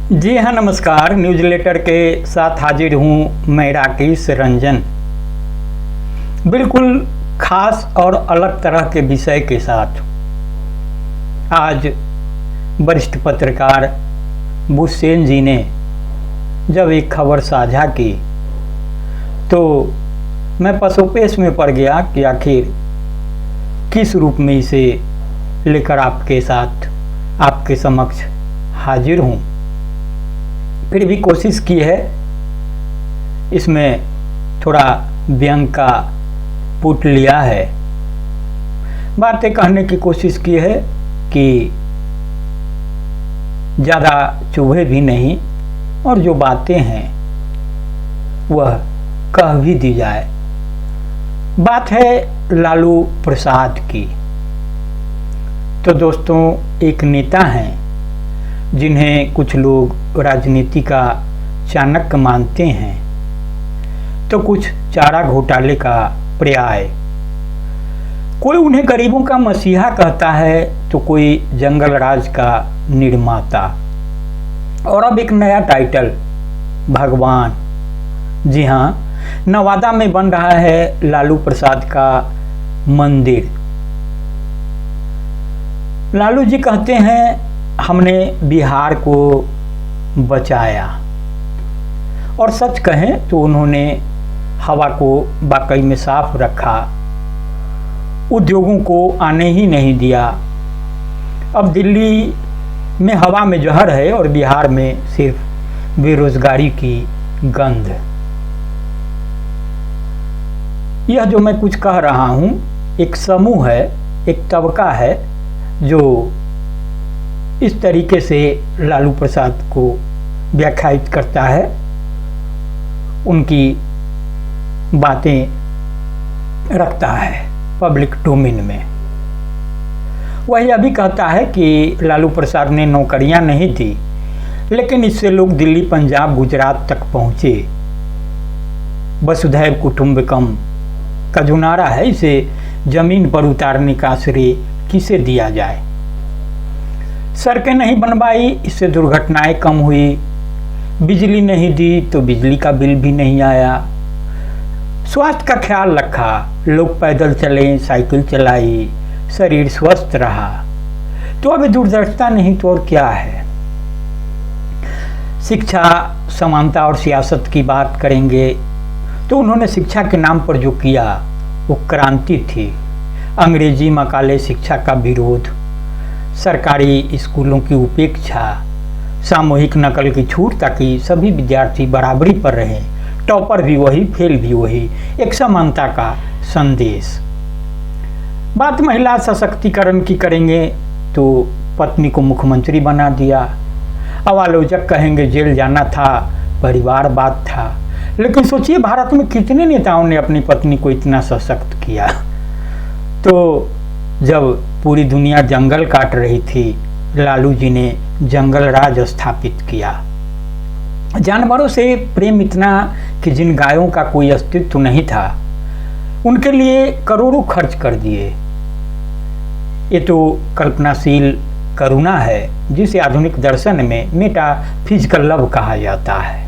जी हाँ, नमस्कार। News letter के साथ हाजिर हूँ मैं राकेश रंजन, बिल्कुल खास और अलग तरह के विषय के साथ। आज वरिष्ठ पत्रकार बुसेन जी ने जब एक खबर साझा की तो मैं पसोपेश में पड़ गया कि आखिर किस रूप में इसे लेकर आपके साथ आपके समक्ष हाजिर हूँ। फिर भी कोशिश की है, इसमें थोड़ा व्यंग का पुट लिया है, बातें कहने की कोशिश की है कि ज़्यादा चुभे भी नहीं और जो बातें हैं वह कह भी दी जाए। बात है लालू प्रसाद की। तो दोस्तों, एक नेता हैं जिन्हें कुछ लोग राजनीति का चाणक्य मानते हैं, तो कुछ चारा घोटाले का पर्याय। कोई उन्हें गरीबों का मसीहा कहता है तो कोई जंगल राज का निर्माता, और अब एक नया टाइटल भगवान। जी हाँ, नवादा में बन रहा है लालू प्रसाद का मंदिर। लालू जी कहते हैं हमने बिहार को बचाया, और सच कहें तो उन्होंने हवा को वाकई में साफ रखा, उद्योगों को आने ही नहीं दिया। अब दिल्ली में हवा में जहर है और बिहार में सिर्फ बेरोजगारी की गंध। यह जो मैं कुछ कह रहा हूँ, एक समूह है, एक तबका है जो इस तरीके से लालू प्रसाद को व्याख्यायित करता है, उनकी बातें रखता है पब्लिक डोमेन में। वह यह भी कहता है कि लालू प्रसाद ने नौकरियां नहीं दी, लेकिन इससे लोग दिल्ली, पंजाब, गुजरात तक पहुंचे। वसुधैव कुटुंबकम का जो नारा है, इसे जमीन पर उतारने का श्रेय किसे दिया जाए। सड़कें नहीं बनवाई, इससे दुर्घटनाएं कम हुई। बिजली नहीं दी तो बिजली का बिल भी नहीं आया। स्वास्थ्य का ख्याल रखा, लोग पैदल चले, साइकिल चलाई, शरीर स्वस्थ रहा। तो अभी दूरदर्शिता नहीं तो और क्या है। शिक्षा, समानता और सियासत की बात करेंगे तो उन्होंने शिक्षा के नाम पर जो किया वो क्रांति थी। अंग्रेजी मकाले शिक्षा का विरोध, सरकारी स्कूलों की उपेक्षा, सामूहिक नकल की छूट ताकि सभी विद्यार्थी बराबरी पर रहें, टॉपर भी वही, फेल भी वही, एक समानता का संदेश। बात महिला सशक्तिकरण की करेंगे तो पत्नी को मुख्यमंत्री बना दिया। अब आलोचक कहेंगे जेल जाना था, परिवार बात था, लेकिन सोचिए भारत में कितने नेताओं ने अपनी पत्नी को इतना सशक्त किया। तो जब पूरी दुनिया जंगल काट रही थी, लालू जी ने जंगल राज स्थापित किया। जानवरों से प्रेम इतना कि जिन गायों का कोई अस्तित्व नहीं था, उनके लिए करोड़ों खर्च कर दिए। ये तो कल्पनाशील करुणा है, जिसे आधुनिक दर्शन में मेटाफिजिकल लव कहा जाता है।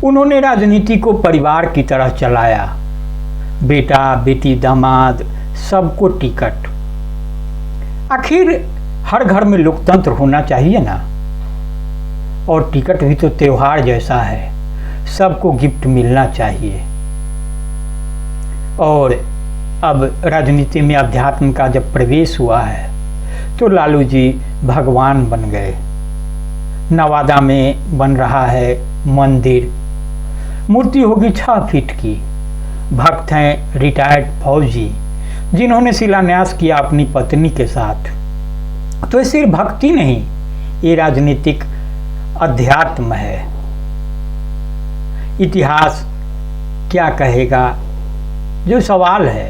उन्होंने राजनीति को परिवार की तरह चलाया। बेटा, बेटी, दामाद, सबको टिकट। आखिर हर घर में लोकतंत्र होना चाहिए ना, और टिकट भी तो त्योहार जैसा है, सबको गिफ्ट मिलना चाहिए। और अब राजनीति में अध्यात्म का जब प्रवेश हुआ है तो लालू जी भगवान बन गए। नवादा में बन रहा है मंदिर, मूर्ति होगी 6 फीट की। भक्त हैं रिटायर्ड फौजी, जिन्होंने शिलान्यास किया अपनी पत्नी के साथ। तो ये सिर्फ भक्ति नहीं, ये राजनीतिक अध्यात्म है। इतिहास क्या कहेगा, जो सवाल है।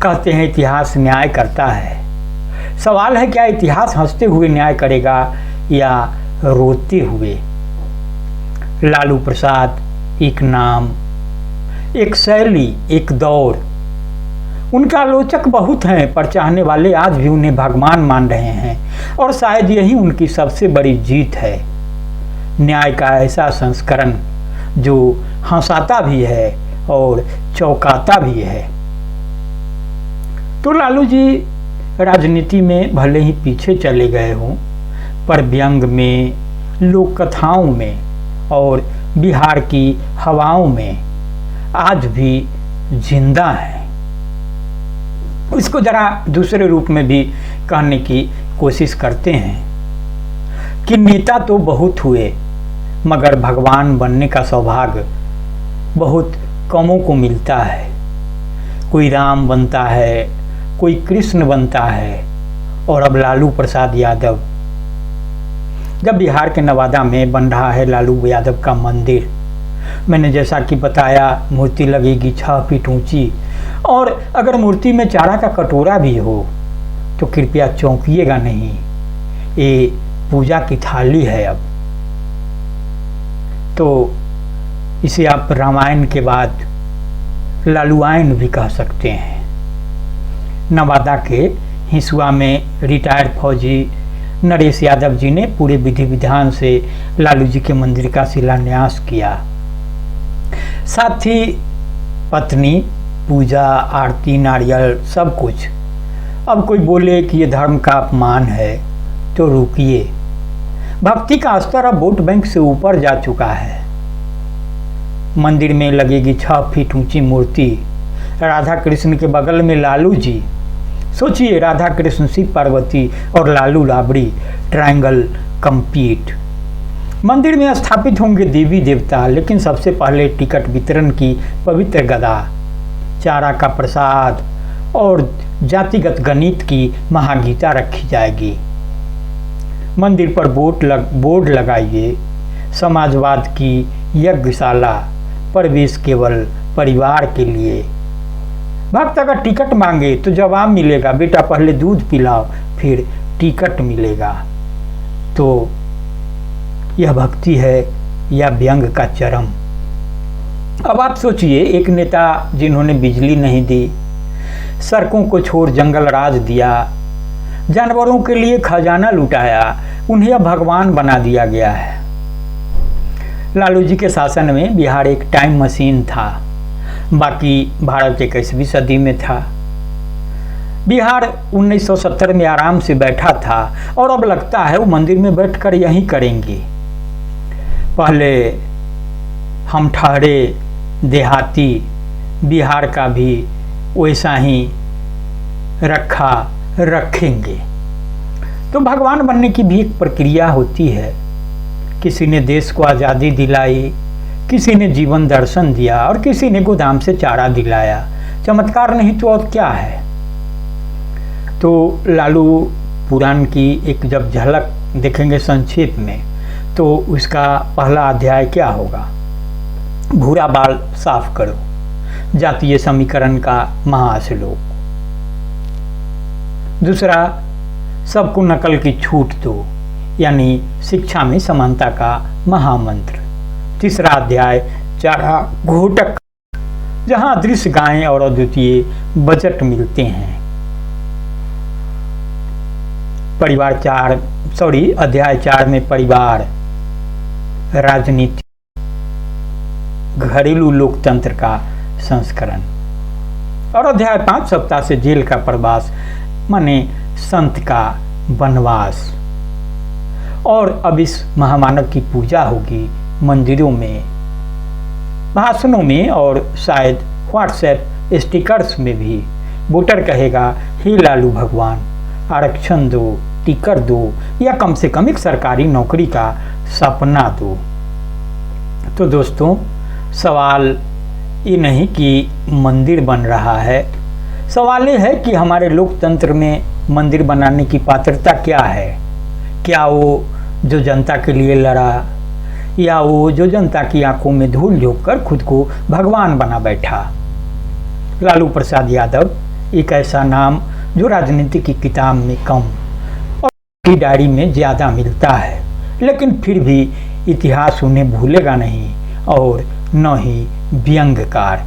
कहते हैं इतिहास न्याय करता है। सवाल है क्या इतिहास हंसते हुए न्याय करेगा या रोते हुए। लालू प्रसाद एक नाम, एक शैली, एक दौर। उनके आलोचक बहुत हैं, पर चाहने वाले आज भी उन्हें भगवान मान रहे हैं, और शायद यही उनकी सबसे बड़ी जीत है। न्याय का ऐसा संस्करण जो हंसाता भी है और चौंकाता भी है। तो लालू जी राजनीति में भले ही पीछे चले गए हों, पर व्यंग में, लोक कथाओं में और बिहार की हवाओं में आज भी जिंदा है। इसको जरा दूसरे रूप में भी कहने की कोशिश करते हैं कि नेता तो बहुत हुए, मगर भगवान बनने का सौभाग्य बहुत कमों को मिलता है। कोई राम बनता है, कोई कृष्ण बनता है, और अब लालू प्रसाद यादव। जब बिहार के नवादा में बन रहा है लालू यादव का मंदिर, मैंने जैसा कि बताया मूर्ति लगेगी 6 फीट ऊंची, और अगर मूर्ति में चारा का कटोरा भी हो तो कृपया चौंकिएगा नहीं, ये पूजा की थाली है। अब तो इसे आप रामायण के बाद लालूआयन भी कह सकते हैं। नवादा के हिसुआ में रिटायर्ड फौजी नरेश यादव जी ने पूरे विधि विधान से लालू जी के मंदिर का शिलान्यास किया। साथ ही पत्नी, पूजा, आरती, नारियल, सब कुछ। अब कोई बोले कि ये धर्म का अपमान है तो रुकिए, भक्ति का स्तर अब वोट बैंक से ऊपर जा चुका है। मंदिर में लगेगी 6 फीट ऊंची मूर्ति, राधा कृष्ण के बगल में लालू जी। सोचिए, राधा कृष्ण, शिव पार्वती और लालू राबड़ी, ट्रायंगल कंप्लीट। मंदिर में स्थापित होंगे देवी देवता, लेकिन सबसे पहले टिकट वितरण की पवित्र गदा, चारा का प्रसाद और जातिगत गणित की महागीता रखी जाएगी। मंदिर पर बोर्ड लगाइए, समाजवाद की यज्ञशाला, प्रवेश केवल परिवार के लिए। भक्त अगर टिकट मांगे तो जवाब मिलेगा, बेटा पहले दूध पिलाओ फिर टिकट मिलेगा। तो यह भक्ति है या व्यंग का चरम। अब आप सोचिए, एक नेता जिन्होंने बिजली नहीं दी, सड़कों को छोड़ जंगल राज दिया, जानवरों के लिए खजाना लुटाया, उन्हें अब भगवान बना दिया गया है। लालू जी के शासन में बिहार एक टाइम मशीन था, बाकी भारत 21वीं सदी में था। बिहार 1970 में आराम से बैठा था, और अब लगता है वो मंदिर में बैठकर यही करेंगे। पहले हम ठहरे देहाती, बिहार का भी वैसा ही रखेंगे। तो भगवान बनने की भी एक प्रक्रिया होती है। किसी ने देश को आज़ादी दिलाई, किसी ने जीवन दर्शन दिया, और किसी ने गोदाम से चारा दिलाया। चमत्कार नहीं तो और क्या है। तो लालू पुराण की एक जब झलक देखेंगे संक्षेप में, तो उसका पहला अध्याय क्या होगा? भूरा बाल साफ करो, जातीय समीकरण का महाश्लोक। दूसरा, सबको नकल की छूट दो, यानी शिक्षा में समानता का महामंत्र। तीसरा अध्याय, चारा घोटक, जहां अदृश्य गायें और अद्वितीय बजट मिलते हैं। अध्याय 4 में परिवार, राजनीति, घरेलू लोकतंत्र का संस्करण। और अध्याय 5, सप्ताह से जेल का प्रवास, माने संत का वनवास। और अब इस महामानव की पूजा होगी मंदिरों में, भाषणों में, और शायद व्हाट्सएप स्टिकर्स में भी। वोटर कहेगा, हे लालू भगवान, आरक्षण दो, टिकट दो, या कम से कम एक सरकारी नौकरी का सपना दो। तो दोस्तों, सवाल ये नहीं कि मंदिर बन रहा है, सवाल ये है कि हमारे लोकतंत्र में मंदिर बनाने की पात्रता क्या है। क्या वो जो जनता के लिए लड़ा, या वो जो जनता की आंखों में धूल झोंक कर खुद को भगवान बना बैठा। लालू प्रसाद यादव एक ऐसा नाम जो राजनीति की किताब में कम और की डायरी में ज़्यादा मिलता है, लेकिन फिर भी इतिहास उन्हें भूलेगा नहीं, और न ही व्यंग्यकार।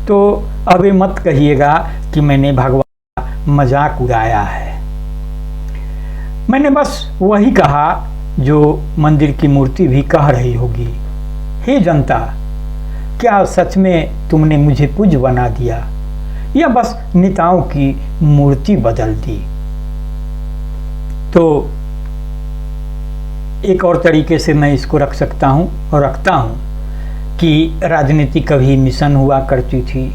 तो अब ये मत कहिएगा कि मैंने भगवान का मजाक उड़ाया है। मैंने बस वही कहा जो मंदिर की मूर्ति भी कह रही होगी। हे जनता, क्या सच में तुमने मुझे पूज्य बना दिया या बस नेताओं की मूर्ति बदल दी? तो एक और तरीके से मैं इसको रख सकता हूँ और रखता हूँ कि राजनीति कभी मिशन हुआ करती थी,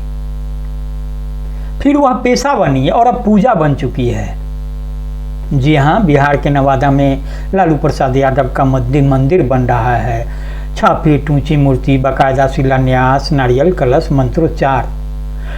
फिर वह पेशा बनी और अब पूजा बन चुकी है। जी हाँ, बिहार के नवादा में लालू प्रसाद यादव का मंदिर बन रहा है। 6 फीट ऊंची मूर्ति, बाकायदा शिलान्यास, नारियल कलश, मंत्रोच्चार।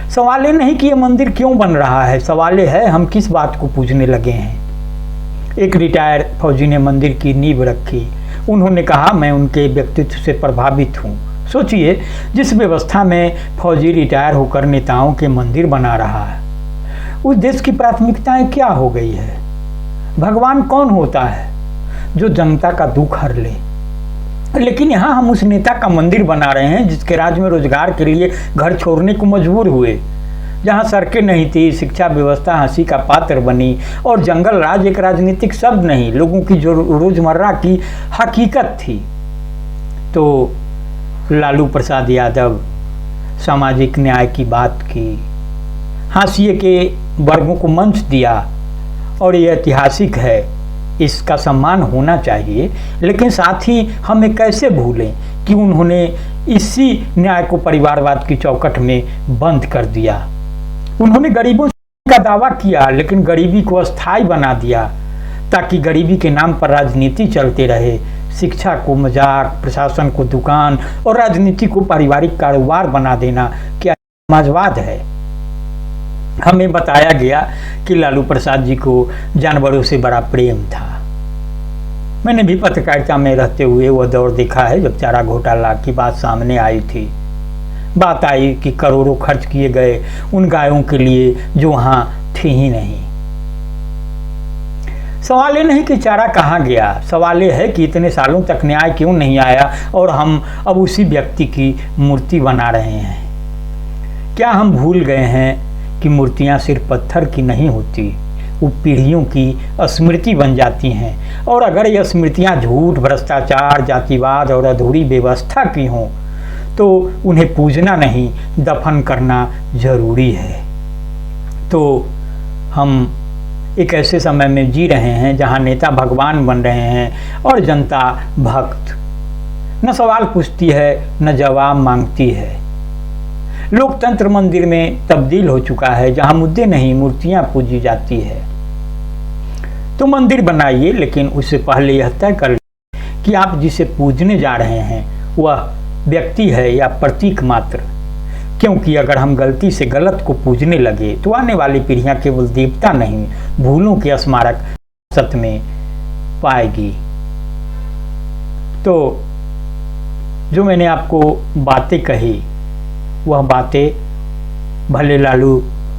सवाल ये नहीं कि ये मंदिर क्यों बन रहा है, सवाल ये है हम किस बात को पूजने लगे हैं। एक रिटायर फौजी ने मंदिर की नींव रखी। उन्होंने कहा, मैं उनके व्यक्तित्व से प्रभावित हूँ। सोचिए, जिस व्यवस्था में फौजी रिटायर होकर नेताओं के मंदिर बना रहा है, उस देश की प्राथमिकताएं क्या हो गई है? भगवान कौन होता है जो जनता का दुख हर ले? लेकिन यहाँ हम उस नेता का मंदिर बना रहे हैं जिसके राज्य में रोजगार के लिए घर छोड़ने को मजबूर हुए, जहाँ सड़कें नहीं थी, शिक्षा व्यवस्था हंसी का पात्र बनी और जंगल राज एक राजनीतिक शब्द नहीं, लोगों की जो रोजमर्रा की हकीकत थी। तो लालू प्रसाद यादव सामाजिक न्याय की बात की, हाशिए के वर्गों को मंच दिया और ये ऐतिहासिक है, इसका सम्मान होना चाहिए। लेकिन साथ ही हम ये कैसे भूलें कि उन्होंने इसी न्याय को परिवारवाद की चौखट में बंद कर दिया। उन्होंने गरीबों का दावा किया लेकिन गरीबी को अस्थायी बना दिया ताकि गरीबी के नाम पर राजनीति चलते रहे। शिक्षा को मजाक, प्रशासन को दुकान और राजनीति को पारिवारिक कारोबार बना देना क्या समाजवाद है? हमें बताया गया कि लालू प्रसाद जी को जानवरों से बड़ा प्रेम था। मैंने भी पत्रकारिता में रहते हुए वह दौर देखा है जब चारा घोटाला की बात सामने आई थी। बात आई कि करोड़ों खर्च किए गए उन गायों के लिए जो वहां थी ही नहीं। सवाल ये नहीं कि चारा कहाँ गया, सवाल ये है कि इतने सालों तक न्याय क्यों नहीं आया और हम अब उसी व्यक्ति की मूर्ति बना रहे हैं। क्या हम भूल गए हैं कि मूर्तियां सिर्फ पत्थर की नहीं होती, वो पीढ़ियों की स्मृति बन जाती हैं। और अगर ये स्मृतियां झूठ, भ्रष्टाचार, जातिवाद और अधूरी व्यवस्था की हों तो उन्हें पूजना नहीं, दफन करना जरूरी है। तो हम एक ऐसे समय में जी रहे हैं जहां नेता भगवान बन रहे हैं और जनता भक्त। न सवाल पूछती है न जवाब मांगती है। लोकतंत्र मंदिर में तब्दील हो चुका है जहां मुद्दे नहीं मूर्तियां पूजी जाती है। तो मंदिर बनाइए, लेकिन उससे पहले यह तय कर लें कि आप जिसे पूजने जा रहे हैं वह व्यक्ति है या प्रतीक मात्र। क्योंकि अगर हम गलती से गलत को पूजने लगे तो आने वाली पीढ़ियां केवल देवता नहीं, भूलों के स्मारक सत्य में पाएगी। तो जो मैंने आपको बातें कही वह बातें भले लालू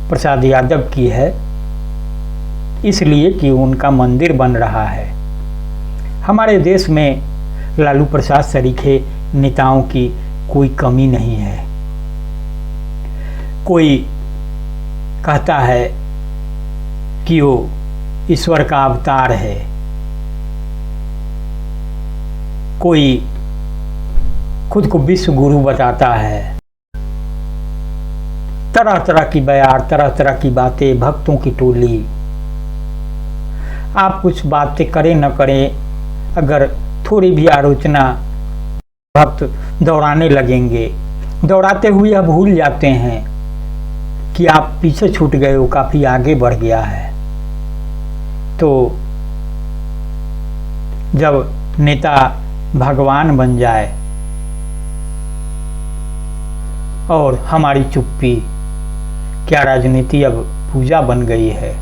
प्रसाद यादव की है, इसलिए कि उनका मंदिर बन रहा है। हमारे देश में लालू प्रसाद सरीखे नेताओं की कोई कमी नहीं है। कोई कहता है कि वो ईश्वर का अवतार है, कोई खुद को विश्व गुरु बताता है। तरह तरह की बयार, तरह तरह की बातें, भक्तों की टोली। आप कुछ बातें करें न करें, अगर थोड़ी भी आलोचना भक्त दौड़ाने लगेंगे, दौड़ाते हुए अब भूल जाते हैं कि आप पीछे छूट गए हो, काफी आगे बढ़ गया है। तो जब नेता भगवान बन जाए और हमारी चुप्पी, क्या राजनीति अब पूजा बन गई है?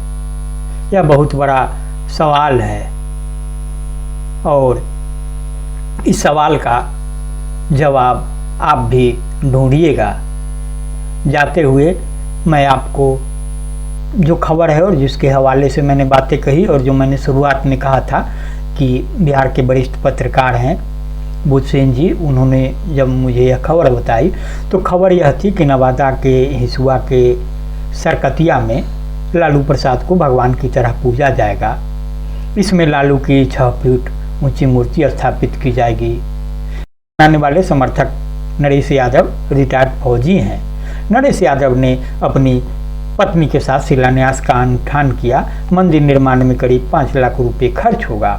यह बहुत बड़ा सवाल है और इस सवाल का जवाब आप भी ढूंढिएगा। जाते हुए मैं आपको जो खबर है और जिसके हवाले से मैंने बातें कही और जो मैंने शुरुआत में कहा था कि बिहार के वरिष्ठ पत्रकार हैं बुधसेन जी, उन्होंने जब मुझे यह खबर बताई तो खबर यह थी कि नवादा के हिसुआ के सरकतिया में लालू प्रसाद को भगवान की तरह पूजा जाएगा। इसमें लालू की 6 फीट ऊंची मूर्ति स्थापित की जाएगी। आने वाले समर्थक नरेश यादव रिटायर्ड फौजी हैं। नरेश यादव ने अपनी पत्नी के साथ शिलान्यास का अनुष्ठान किया। मंदिर निर्माण में करीब 5 लाख रुपए खर्च होगा।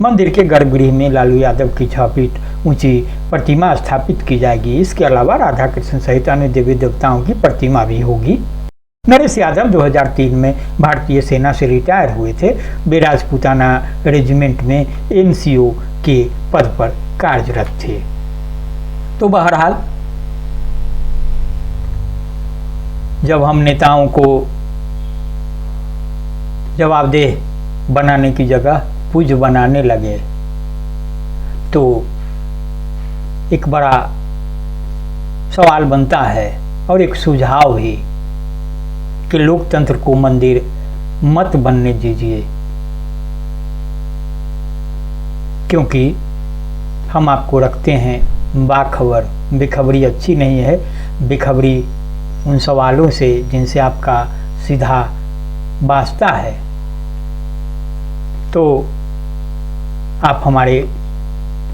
मंदिर के गर्भगृह में लालू यादव की 6 फीट ऊंची प्रतिमा स्थापित की जाएगी। इसके अलावा राधा कृष्ण सहित अन्य देवी देवताओं की प्रतिमा भी होगी। नरेश यादव 2003 में भारतीय सेना से रिटायर हुए थे। वे राजपूताना रेजिमेंट में NCO के पद पर कार्यरत थे। तो बहरहाल जब हम नेताओं को जवाबदेह बनाने की जगह पूज्य बनाने लगे तो एक बड़ा सवाल बनता है और एक सुझाव ही कि लोकतंत्र को मंदिर मत बनने दीजिए, क्योंकि हम आपको रखते हैं बाखबर। बेखबरी अच्छी नहीं है। बेखबरी उन सवालों से जिनसे आपका सीधा वास्ता है। तो आप हमारे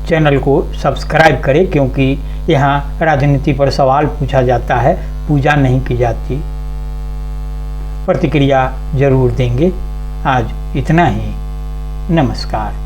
चैनल को सब्सक्राइब करें, क्योंकि यहाँ राजनीति पर सवाल पूछा जाता है, पूजा नहीं की जाती। प्रतिक्रिया जरूर देंगे। आज इतना ही। नमस्कार।